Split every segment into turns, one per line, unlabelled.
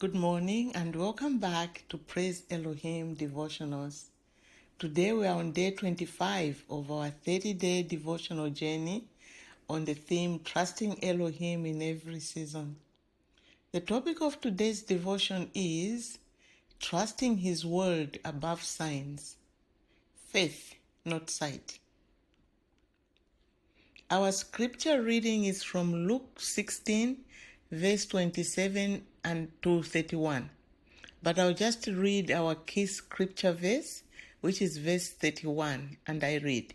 Good morning and welcome back to Praise Elohim Devotionals. Today we are on day 25 of our 30-day devotional journey on the theme Trusting Elohim in Every Season. The topic of today's devotion is Trusting His Word Above Signs. Faith, not sight. Our scripture reading is from Luke 16, verse 27 and to 31. But I'll just read our key scripture verse, which is verse 31, and I read.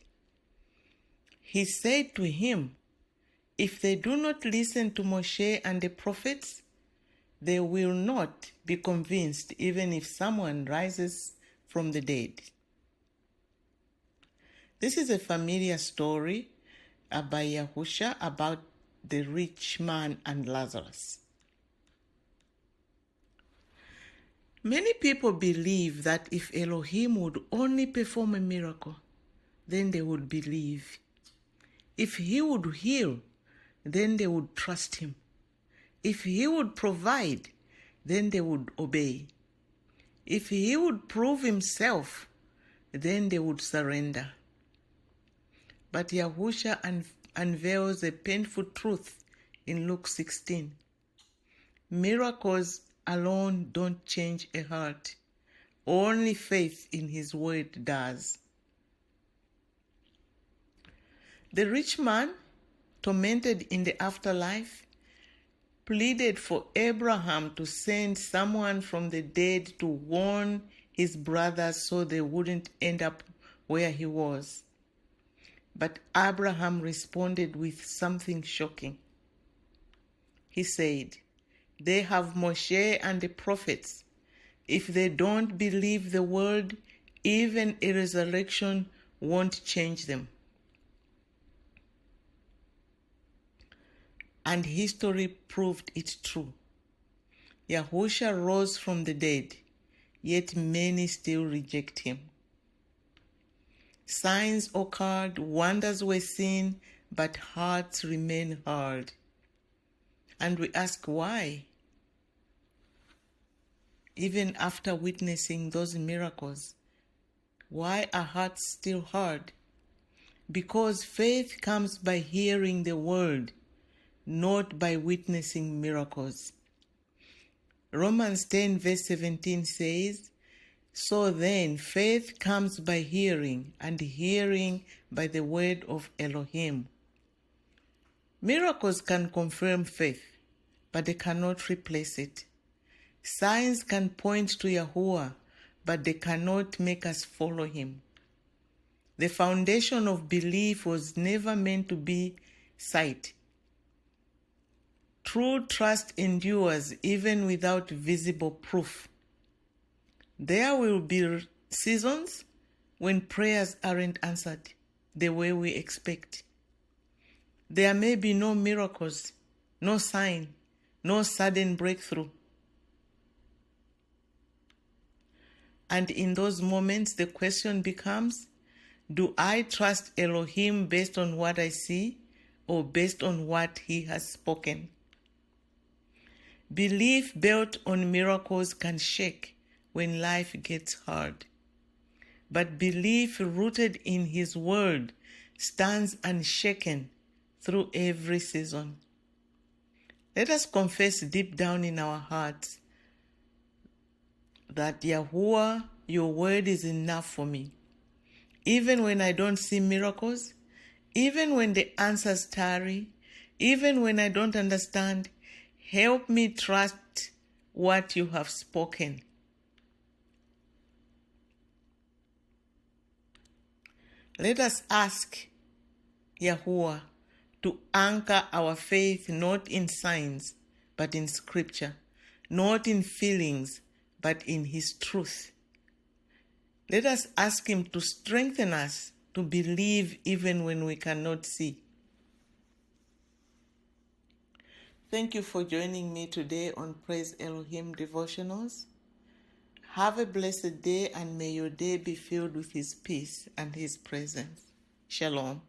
He said to him, "If they do not listen to Moshe and the prophets, they will not be convinced even if someone rises from the dead." This is a familiar story by Yahusha about the rich man and Lazarus. Many people believe that if Elohim would only perform a miracle, then they would believe. If he would heal, then they would trust him. If he would provide, then they would obey. If he would prove himself, then they would surrender. But Yahusha unveils a painful truth in Luke 16. Miracles alone don't change a heart. Only faith in his word does. The rich man, tormented in the afterlife, pleaded for Abraham to send someone from the dead to warn his brothers so they wouldn't end up where he was. But Abraham responded with something shocking. He said, "They have Moshe and the prophets. If they don't believe the word, even a resurrection won't change them." And history proved it true. Yahusha rose from the dead, yet many still reject him. Signs occurred, wonders were seen, but hearts remain hard. And we ask why? Even after witnessing those miracles, why are hearts still hard? Because faith comes by hearing the word, not by witnessing miracles. Romans 10 verse 17 says, "So then faith comes by hearing, and hearing by the word of Elohim." Miracles can confirm faith, but they cannot replace it. Signs can point to Yahuah, but they cannot make us follow him. The foundation of belief was never meant to be sight. True trust endures even without visible proof. There will be seasons when prayers aren't answered the way we expect. There may be no miracles, no sign, no sudden breakthrough. And in those moments, the question becomes, do I trust Elohim based on what I see or based on what he has spoken? Belief built on miracles can shake when life gets hard. But belief rooted in his word stands unshaken through every season. Let us confess deep down in our hearts that Yahuah, your word is enough for me. Even when I don't see miracles, even when the answers tarry, even when I don't understand, help me trust what you have spoken. Let us ask Yahuah to anchor our faith not in signs, but in scripture, not in feelings, but in his truth. Let us ask him to strengthen us to believe even when we cannot see. Thank you for joining me today on Praise Elohim Devotionals. Have a blessed day, and may your day be filled with his peace and his presence. Shalom.